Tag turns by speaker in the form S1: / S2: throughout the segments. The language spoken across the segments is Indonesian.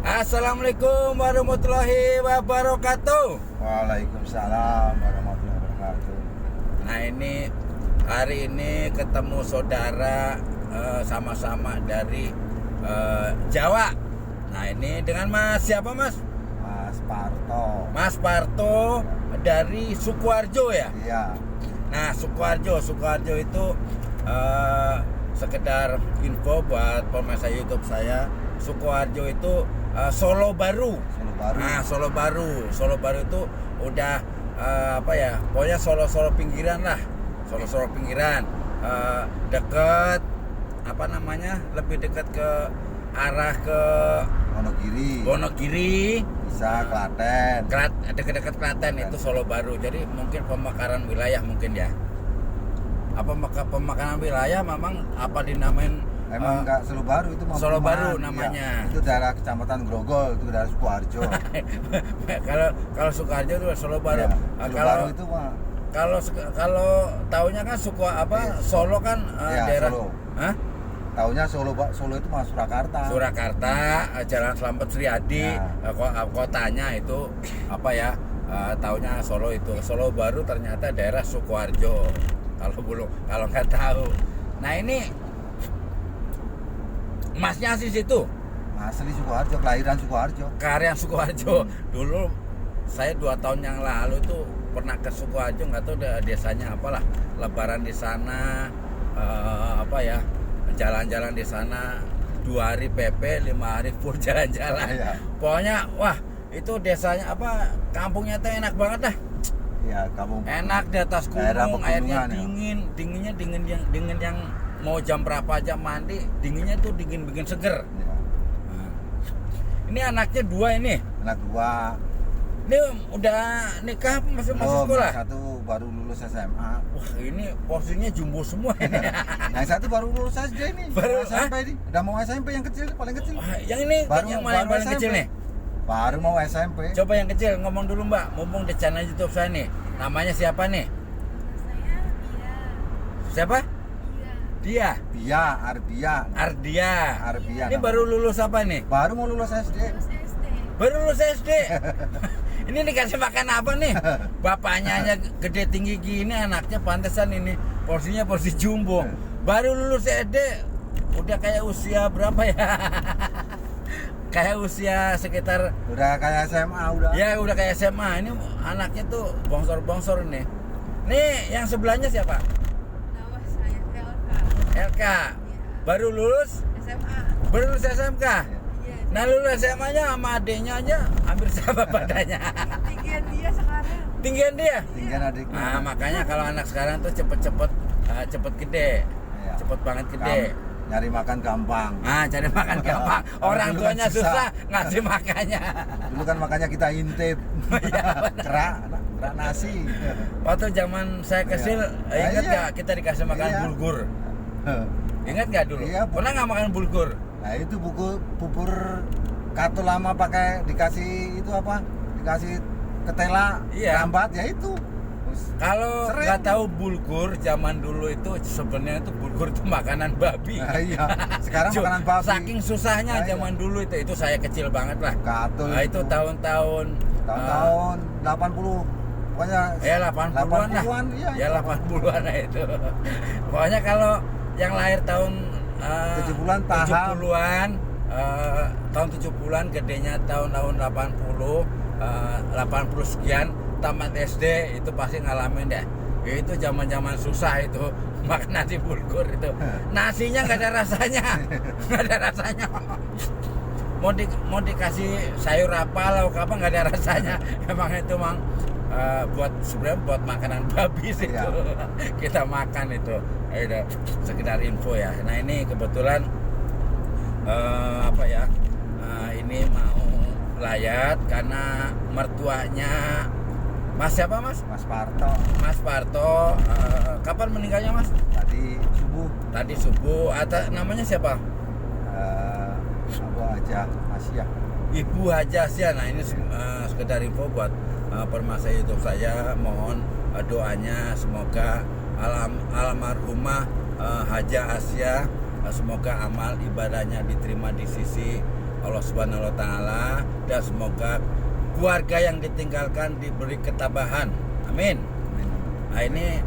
S1: Assalamualaikum warahmatullahi wabarakatuh.
S2: Waalaikumsalam warahmatullahi wabarakatuh.
S1: Nah ini hari ini ketemu saudara sama-sama dari Jawa. Nah ini dengan Mas siapa Mas?
S2: Mas Parto.
S1: Mas Parto dari Sukoharjo ya?
S2: Iya.
S1: Nah Sukoharjo itu sekedar info buat pemirsa YouTube saya. Sukoharjo itu Solo Baru. Nah Solo Baru itu udah pokoknya Solo pinggiran lah. Solo pinggiran, deket lebih dekat ke arah ke Wonogiri
S2: Bisa Klaten.
S1: Dekat-dekat Klaten itu Solo Baru. Jadi mungkin pemekaran wilayah mungkin ya. Apa pemekaran wilayah memang apa dinamain?
S2: Emang enggak Solo Baru itu
S1: Solo Baru namanya.
S2: Iya. Itu daerah Kecamatan Grogol, itu daerah Sukoharjo.
S1: kalau Sukoharjo itu Solo Baru.
S2: Ya, Solo Baru itu mah
S1: kalau taunya kan Solo kan daerah
S2: Solo.
S1: Hah?
S2: Taunya Solo itu mah Surakarta.
S1: Jalan Slamet Sriadi, kotanya itu taunya Solo itu. Solo Baru ternyata daerah Sukoharjo. Kalau nggak tahu. Nah ini Masnya asli situ?
S2: Asli Sukoharjo, kelahiran Sukoharjo.
S1: Karyan Sukoharjo. Dulu saya 2 tahun yang lalu tuh pernah ke Sukoharjo, nggak tahu desanya apalah. Lebaran di sana, jalan-jalan di sana 2 hari PP, 5 hari full jalan-jalan.
S2: Ya.
S1: Pokoknya wah itu desanya kampungnya tuh enak banget dah.
S2: Iya, kampung.
S1: Enak di atas gunung, airnya dinginnya dingin yang mau jam berapa aja mandi, dinginnya tuh dingin bikin seger.
S2: Ya.
S1: Nah. Ini anaknya 2 ini.
S2: Anak 2.
S1: Ini udah nikah masih sekolah?
S2: Satu baru lulus SMA.
S1: Wah ini porsinya jumbo semua ini.
S2: Nah yang satu baru lulus SD nih.
S1: Baru
S2: SMP nih. Udah mau SMP yang kecil, paling kecil.
S1: Yang ini yang paling
S2: SMP.
S1: kecil nih?
S2: Baru mau SMP.
S1: Coba yang kecil ngomong dulu Mbak, mumpung di channel YouTube saya nih. Namanya siapa nih?
S3: Saya Dia.
S1: Siapa? Dia. Ardia. Ini baru lulus apa nih?
S2: Baru mau lulus SD.
S1: Baru lulus SD. Ini dikasih makan apa nih? Bapaknya aja gede tinggi gini, anaknya pantesan ini porsinya porsi jumbo. Baru lulus SD udah kayak usia berapa ya? Kayak usia sekitar
S2: udah kayak SMA udah.
S1: Ya udah kayak SMA. Ini anaknya tuh bongsor nih. Nih yang sebelahnya siapa?
S3: Nama saya
S1: LK. Baru lulus
S3: SMA.
S1: Baru lulus SMK.
S3: Iya.
S1: Nah lulus SMA-nya sama adiknya aja hampir sama badannya.
S3: Tinggian dia sekarang.
S1: Tinggian dia.
S2: Tinggian adiknya.
S1: Nah makanya kalau anak sekarang tuh cepet gede.
S2: Iya.
S1: Cepet banget gede.
S2: Nyari makan gampang.
S1: Cari makan gampang. Orang
S2: Dulu
S1: tuanya
S2: kan susah.
S1: susah ngasih makannya.
S2: Dulu kan makanya kita intip.
S1: Iya,
S2: kerak nasi.
S1: Waktu zaman saya kecil, ingat
S2: iya.
S1: nggak kita dikasih makan
S2: Iya.
S1: bulgur? Ingat nggak dulu?
S2: Iya,
S1: Pernah nggak makan bulgur?
S2: Nah itu bubur kartu lama pakai dikasih dikasih ketela
S1: Iya.
S2: rambat ya itu.
S1: Kalau
S2: Sering.
S1: nggak tahu bulgur zaman dulu itu sebenarnya itu bulgur itu makanan babi.
S2: Nah, iya. Sekarang makanan babi.
S1: Saking susahnya
S2: Nah, iya.
S1: zaman dulu itu saya kecil banget lah.
S2: Katul
S1: Nah, itu tahun-tahun
S2: 80. Pokoknya
S1: 80-an lah.
S2: Iya,
S1: Ya 80-an lah itu. Pokoknya kalau yang lahir tahun
S2: 70-an paham.
S1: 70-an tahun 70-an gedenya tahun 80 80 sekian tamat SD itu pasti ngalamin deh. Itu zaman-zaman susah itu makan nasi bulgur itu. Nasinya nggak ada rasanya. Nggak ada rasanya. Mau dikasih sayur apa lauk apa nggak ada rasanya. Emang itu sebenarnya buat makanan babi sih itu. Kita makan itu. Itu sekedar info ya. Nah ini kebetulan ini mau layat karena mertuanya Mas siapa Mas?
S2: Mas Parto.
S1: Mas Parto. Kapan meninggalnya Mas? Tadi subuh. Namanya siapa?
S2: Abu Haja Asia.
S1: Ibu Haja Asia. Nah ini sekedar info buat permasa YouTube saya. Mohon doanya semoga almarhumah Haja Asia, semoga amal ibadahnya diterima di sisi Allah Subhanahu wa taala, dan semoga keluarga yang ditinggalkan diberi ketabahan. Amin. Nah, ini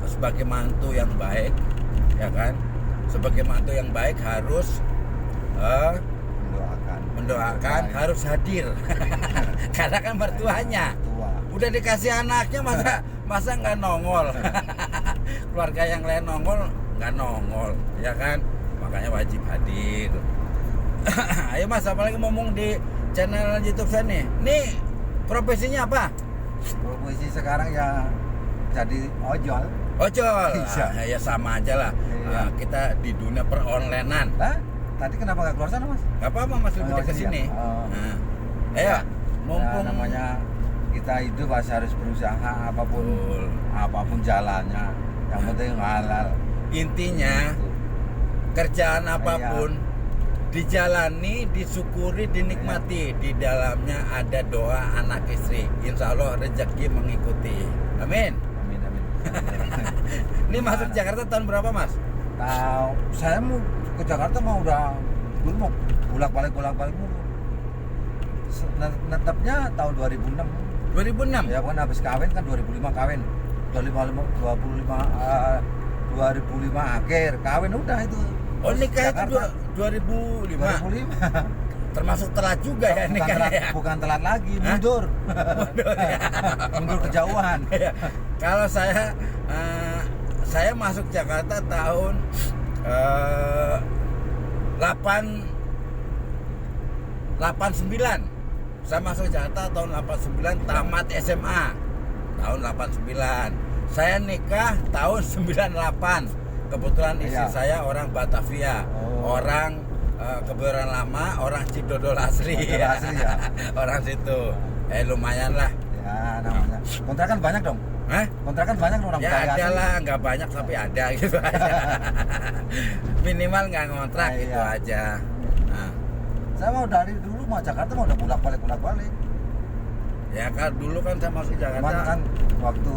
S1: sebagai mantu yang baik, ya kan? Sebagai mantu yang baik harus mendoakan, harus hadir. Karena kan mertuanya udah dikasih anaknya, masa nggak nongol. Keluarga yang lain nongol, nggak nongol, ya kan? Makanya wajib hadir. Ayo Mas, apalagi ngomong di channel YouTube saya nih. Nih profesinya apa?
S2: Profesi sekarang ya jadi ojol.
S1: Ojol.
S2: Iya.
S1: Ya sama aja lah.
S2: Iya.
S1: Kita di dunia peronlinean.
S2: Lah, tadi kenapa nggak keluar sana, Mas?
S1: Gak apa-apa Mas, lebih
S2: Oh,
S1: ke sini.
S2: iya. Oh.
S1: Nah, ayo,
S2: Ya,
S1: mumpung
S2: namanya kita hidup pasti harus berusaha
S1: Betul.
S2: apapun jalannya. Yang penting halal.
S1: Intinya
S2: Gitu.
S1: kerjaan apapun dijalani, disyukuri, dinikmati. Di dalamnya ada doa anak istri. Insya Allah rezeki mengikuti. Amin.
S2: Amin, amin.
S1: Ini masuk Jakarta tahun berapa Mas?
S2: Tahu, saya mau ke Jakarta mau udah dulu mau bolak-balik mulu. Netepnya tahun 2006.
S1: 2006?
S2: Ya kan habis kawin kan 2005 kawin. 2005 akhir kawin udah itu.
S1: Oh, nikah itu
S2: Jakarta.
S1: 2005?
S2: 2005.
S1: Termasuk telat juga ya nikahnya ya?
S2: Bukan telat lagi,
S1: Hah?
S2: mundur.
S1: Mundur ya?
S2: Mundur kejauhan.
S1: Iya. Kalau saya masuk Jakarta tahun 89. Saya masuk Jakarta tahun 89, tamat SMA tahun 89. Saya nikah tahun 98. Kebetulan istri
S2: Iya.
S1: saya orang Batavia, orang Kebayoran Lama, orang Cidodol asli,
S2: Cidodol asli, ya.
S1: Orang situ. Lumayan lah.
S2: Ya namanya. Kontrakan banyak dong.
S1: Hah?
S2: Kontrakan banyak dong orang
S1: Ya
S2: Betawi
S1: ada
S2: asli.
S1: lah, nggak banyak tapi ada gitu aja. Minimal nggak ngontrak
S2: Iya.
S1: gitu aja. Nah,
S2: Saya mau dari dulu mau Jakarta mau udah bolak-balik.
S1: ya kan dulu kan saya masuk Jakarta.
S2: Cuman kan waktu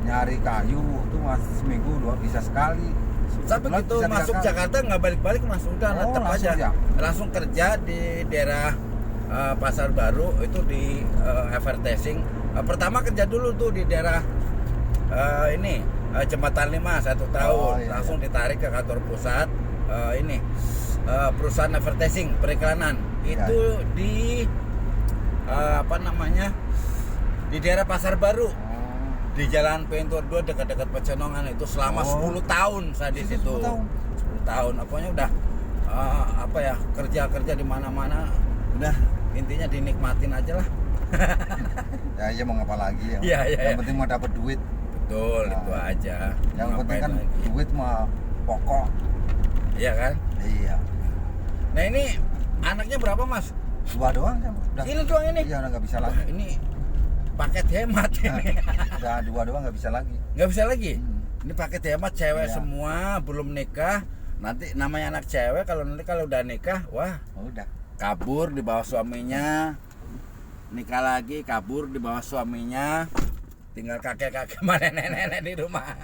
S2: nyari kayu itu masih seminggu dua bisa sekali.
S1: Tapi
S2: Sebulan
S1: begitu
S2: bisa 3
S1: masuk
S2: kali.
S1: Jakarta nggak balik-balik, Mas, udah
S2: Oh,
S1: netep
S2: langsung
S1: aja.
S2: ya?
S1: Langsung kerja di daerah Pasar Baru itu di advertising. Pertama kerja dulu tuh di daerah ini Jembatan 5 1 tahun.
S2: Oh, iya,
S1: Langsung ditarik ke kantor pusat perusahaan advertising periklanan.
S2: Iya,
S1: Itu di apa namanya? Di daerah Pasar Baru. Di Jalan Pentur 2 dekat-dekat Pecenongan itu selama 10 tahun saya di situ.
S2: 10 tahun.
S1: 10 tahun. Pokoknya udah apa ya, kerja di mana-mana. Udah intinya dinikmatin aja lah.
S2: Ya mau ngapa lagi ya.
S1: Iya, iya,
S2: Yang
S1: iya.
S2: penting mau dapat duit.
S1: Betul,
S2: Nah,
S1: itu aja.
S2: Yang
S1: Mau
S2: penting
S1: ngapain
S2: kan
S1: lagi?
S2: duit mah pokok.
S1: Iya kan?
S2: Iya.
S1: Nah, ini anaknya berapa, Mas?
S2: 2 doang kan. Udah.
S1: Ini doang ini.
S2: Iya udah nggak bisa
S1: Wah,
S2: lagi.
S1: ini paket hemat ini.
S2: Udah 2 doang nggak bisa lagi.
S1: Nggak bisa lagi.
S2: Hmm.
S1: Ini paket hemat, cewek
S2: Iya.
S1: semua, belum nikah. Nanti namanya anak cewek kalau udah nikah, wah,
S2: Udah.
S1: kabur di bawah suaminya, nikah lagi, kabur di bawah suaminya, tinggal kakek-kakek sama nenek-nenek di rumah.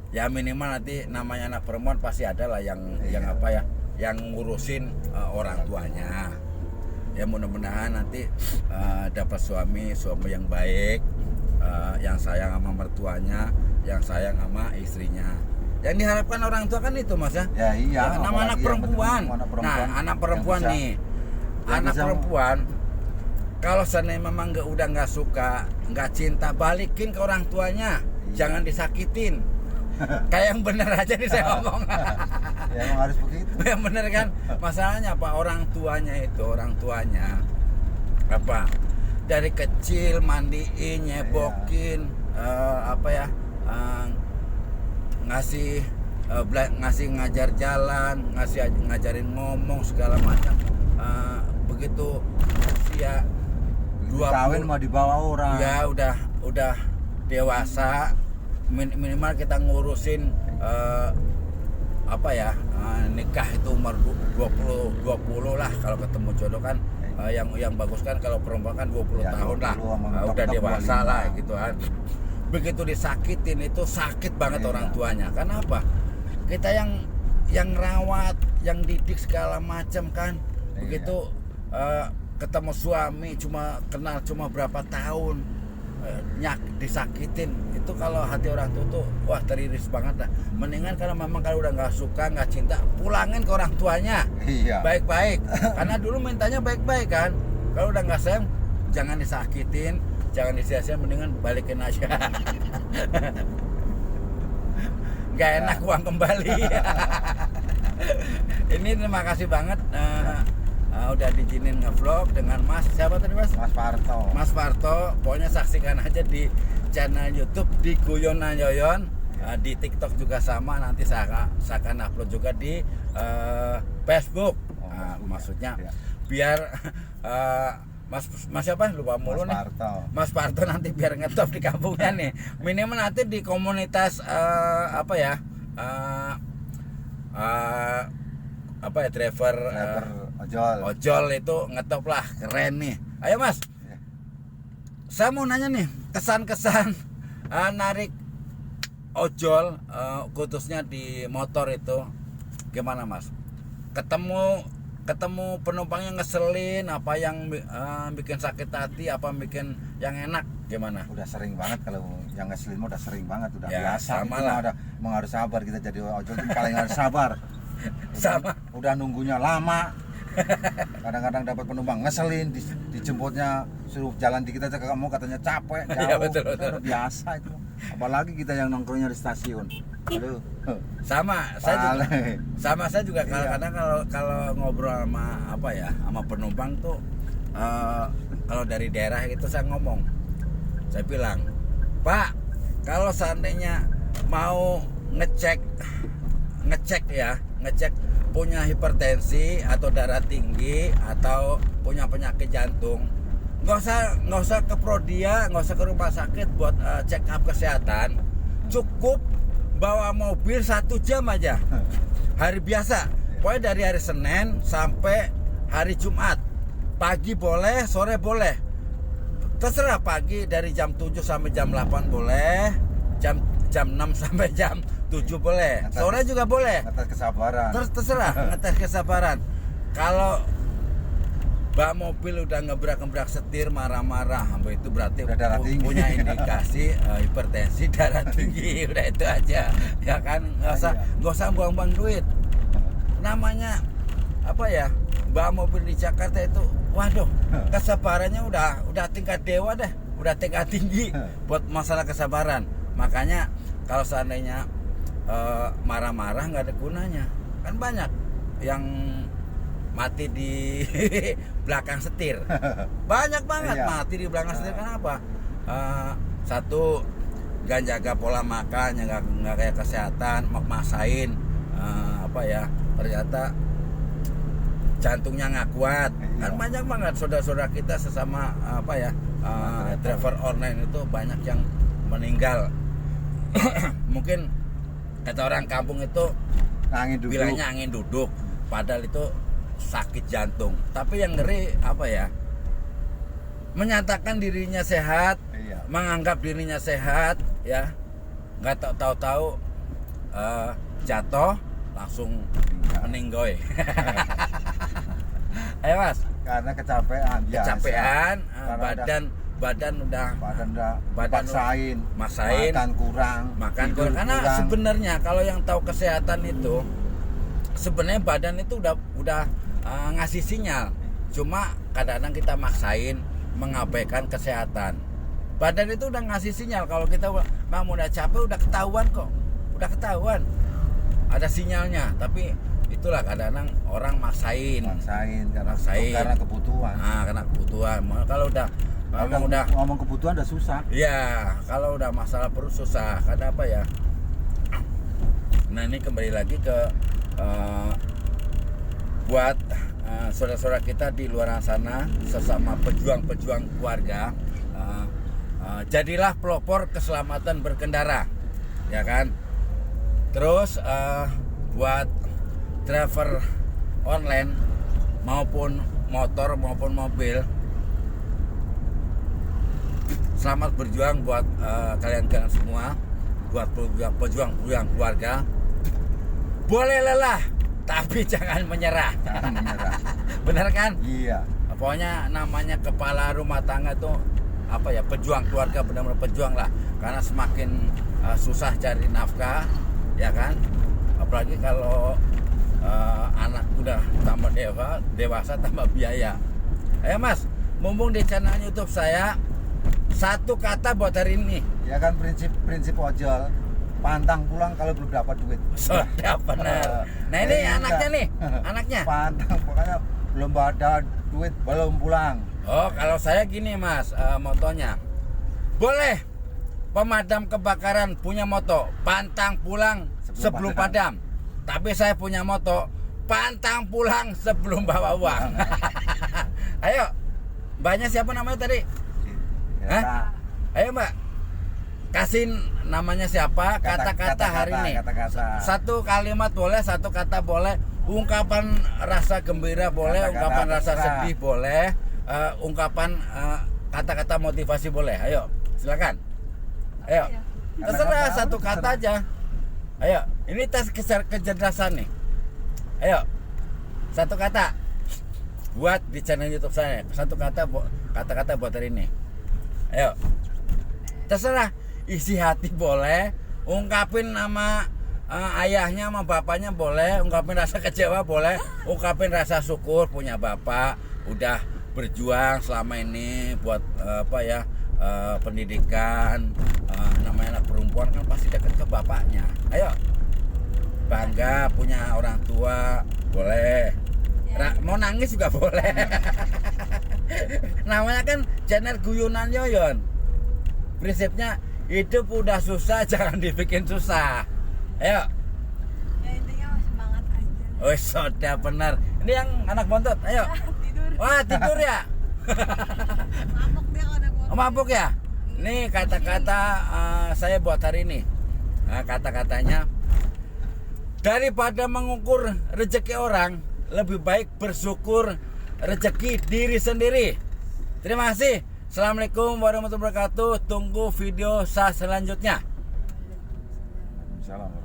S1: Ya minimal nanti namanya anak perempuan pasti ada lah yang
S2: Iya.
S1: apa ya, yang ngurusin orang tuanya. Ya mudah-mudahan nanti dapat suami yang baik, yang sayang sama mertuanya, yang sayang sama istrinya. Yang diharapkan orang tua kan itu, Mas ya.
S2: Ya iya.
S1: Ya, nama anak
S2: apalagi yang
S1: perempuan.
S2: penting anak perempuan.
S1: Nah, anak perempuan
S2: yang bisa-
S1: nih.
S2: yang
S1: Anak
S2: bisa-
S1: perempuan kalau seandainya memang udah nggak suka, nggak cinta, balikin ke orang tuanya.
S2: Iya.
S1: Jangan disakitin. Kayak yang bener aja nih saya ngomong.
S2: Ya emang harus begitu.
S1: Yang bener kan? Masalahnya apa? Orang tuanya apa? Dari kecil mandiin, nyebokin, apa ya? Ngasih ngajar jalan, ngajarin ngomong segala macam. Begitu usia
S2: Kawin mau dibawa orang.
S1: ya udah dewasa, minimal kita ngurusin apa ya, nikah itu umur 20 lah kalau ketemu jodoh kan. Yang bagus kan kalau perempuan kan 20
S2: Ya,
S1: tahun lah,
S2: 20 sama
S1: udah
S2: 25.
S1: dewasa lah gitu kan. Begitu disakitin itu sakit banget
S2: Iya.
S1: orang tuanya. Karena apa? Kita yang rawat, yang didik segala macam kan.
S2: Iya.
S1: Begitu ketemu suami kenal cuma berapa tahun, disakitin, itu kalau hati orang tua tuh wah teriris banget dah. Mendingan kalau memang kalau udah nggak suka, nggak cinta, pulangin ke orang tuanya.
S2: Iya.
S1: Baik-baik. Karena dulu mintanya baik-baik kan. Kalau udah nggak sayang, jangan disakitin, jangan disia-siain, mendingan balikin aja. Nggak enak uang kembali. Ini terima kasih banget udah diizinin ngevlog dengan Mas siapa tadi Mas?
S2: Mas Parto.
S1: Mas Parto. Pokoknya saksikan aja di channel YouTube di Guyonan Yoyon. Di TikTok juga sama, nanti saya akan upload juga di Facebook. Maksudnya
S2: ya.
S1: Biar Mas siapa? Lupa mulu
S2: Mas
S1: nih.
S2: Parto.
S1: Mas Parto nanti biar ngetop di kampungnya nih. Minimal nanti di komunitas driver ojol itu ngetop lah, keren nih. Ayo Mas.
S2: Ya.
S1: Saya mau nanya nih, kesan-kesan narik ojol khususnya di motor itu gimana Mas? Ketemu penumpangnya ngeselin, apa yang bikin sakit hati, apa bikin yang enak, gimana?
S2: Udah sering banget, kalau yang ngeselin udah sering banget, udah
S1: Ya,
S2: biasa.
S1: sama
S2: Itu
S1: lah.
S2: Emang harus sabar, kita jadi ojol itu paling harus sabar.
S1: Sama.
S2: Udah nunggunya lama. Kadang-kadang dapat penumpang ngeselin, dijemputnya suruh jalan dikit aja kagak mau, katanya capek, jauh.
S1: Iya, betul.
S2: Itu udah biasa itu. Apalagi kita yang nongkrongnya di stasiun. Aduh.
S1: Saya juga
S2: Iya.
S1: kadang-kadang kalau ngobrol sama penumpang tuh kalau dari daerah itu saya ngomong, saya bilang, Pak, kalau seandainya mau ngecek punya hipertensi atau darah tinggi atau punya penyakit jantung, nggak usah ke Prodia, nggak usah ke rumah sakit buat check up kesehatan, cukup bawa mobil 1 jam aja hari biasa. Pokoknya dari hari Senin sampai hari Jumat, pagi boleh, sore boleh, terserah. Pagi dari jam 7 sampai jam 8 boleh, jam 6 sampai jam 7 boleh, sore juga boleh.
S2: Atas kesabaran.
S1: Terserah, ngetes kesabaran. Kalau bak mobil udah ngebrak setir, marah-marah, itu berarti
S2: Udah darah tinggi.
S1: punya indikasi hipertensi, darah tinggi. Udah itu aja, ya kan. Nggak usah buang-buang duit. Namanya bak mobil di Jakarta itu, waduh, kesabarannya udah tingkat dewa deh, udah tingkat tinggi buat masalah kesabaran. Makanya kalau seandainya marah-marah nggak ada gunanya, kan banyak yang mati di belakang setir, banyak banget.
S2: Iya.
S1: Mati di belakang setir. Kenapa? Satu, nggak jaga pola makan, nggak kayak kesehatan, maksain ternyata jantungnya nggak kuat. Kan
S2: Iya.
S1: banyak banget saudara-saudara kita sesama driver online itu banyak yang meninggal. Mungkin kata orang kampung itu
S2: Angin duduk.
S1: bilangnya angin duduk, padahal itu sakit jantung. Tapi yang ngeri menyatakan dirinya sehat,
S2: Iya.
S1: menganggap dirinya sehat, ya, nggak tahu jatuh langsung meninggoy. Ayo Mas,
S2: Karena kecapean. biasa.
S1: kecapean,
S2: Karena
S1: badan udah
S2: badan maksain, makan kurang,
S1: makan
S2: tidur
S1: kurang. Karena sebenarnya kalau yang tahu kesehatan itu, sebenarnya badan itu udah ngasih sinyal. Cuma kadang-kadang kita maksain, mengabaikan kesehatan. Badan itu udah ngasih sinyal kalau kita udah capek, udah ketahuan, ada sinyalnya. Tapi itulah kadang-kadang orang maksain
S2: karena kebutuhan.
S1: Karena kebutuhan. Kalau udah
S2: ngomong kebutuhan udah susah.
S1: ya, kalau udah masalah perut susah. Karena apa ya? Nah, ini kembali lagi ke buat saudara-saudara kita di luar sana, sesama pejuang-pejuang keluarga, jadilah pelopor keselamatan berkendara, ya kan. Terus buat driver online maupun motor maupun mobil, selamat berjuang buat kalian semua, buat pejuang keluarga. boleh lelah, tapi jangan menyerah.
S2: Jangan menyerah.
S1: Benar kan?
S2: Iya.
S1: Pokoknya namanya kepala rumah tangga tuh apa ya, pejuang keluarga, benar-benar pejuang lah. Karena semakin susah cari nafkah, ya kan? Apalagi kalau anak udah tambah dewasa tambah biaya. Ayo Mas, mumpung di channel YouTube saya, satu kata buat hari ini.
S2: Ya kan prinsip ojol, pantang pulang kalau belum dapat duit.
S1: Sudah benar. Nah ini anaknya nih, anaknya.
S2: Pantang, pokoknya belum ada duit belum pulang.
S1: Oh, kalau saya gini Mas, motonya. Boleh pemadam kebakaran punya moto, pantang pulang sebelum padam. Tapi saya punya moto, pantang pulang sebelum bawa uang. Ayo, mbaknya siapa namanya tadi?
S2: Ya,
S1: Hah?
S2: Kak.
S1: Ayo Mbak, kasih namanya siapa, kata-kata hari ini.
S2: Kata-kata.
S1: Satu kalimat boleh, satu kata boleh. Ungkapan rasa gembira boleh,
S2: Kata-kata
S1: ungkapan rasa
S2: terserah.
S1: sedih boleh, ungkapan kata-kata motivasi boleh. Ayo, silakan. Ayo,
S3: Apa ya?
S1: terserah
S2: Kata-kata,
S1: satu kata
S2: terserah.
S1: aja. Ayo, ini tes kecerdasan nih. Ayo, satu kata buat di channel YouTube saya. Satu kata, kata-kata buat hari ini. Ayo, terserah. Isi hati boleh, ungkapin nama ayahnya sama bapaknya boleh, ungkapin rasa kecewa boleh, ungkapin rasa syukur punya bapak udah berjuang selama ini buat pendidikan. Namanya anak perempuan kan pasti dekat ke bapaknya. Ayo, bangga punya orang tua boleh. Mau nangis juga boleh. Namanya kan channel guyonan Yoyon. Prinsipnya hidup udah susah, jangan dibikin susah. Ayo.
S3: Ya intinya semangat aja.
S1: Oh, sudah benar. Ini yang anak bontot. Ayo.
S3: Tidur.
S1: Wah, tidur ya.
S3: Mabok dia kalau udah
S1: Oh, mabuk ya. Nih kata-kata saya buat hari ini. Kata-katanya, daripada mengukur rezeki orang, lebih baik bersyukur rezeki diri sendiri. Terima kasih. Assalamualaikum warahmatullahi wabarakatuh. Tunggu video saya selanjutnya.
S2: Salam.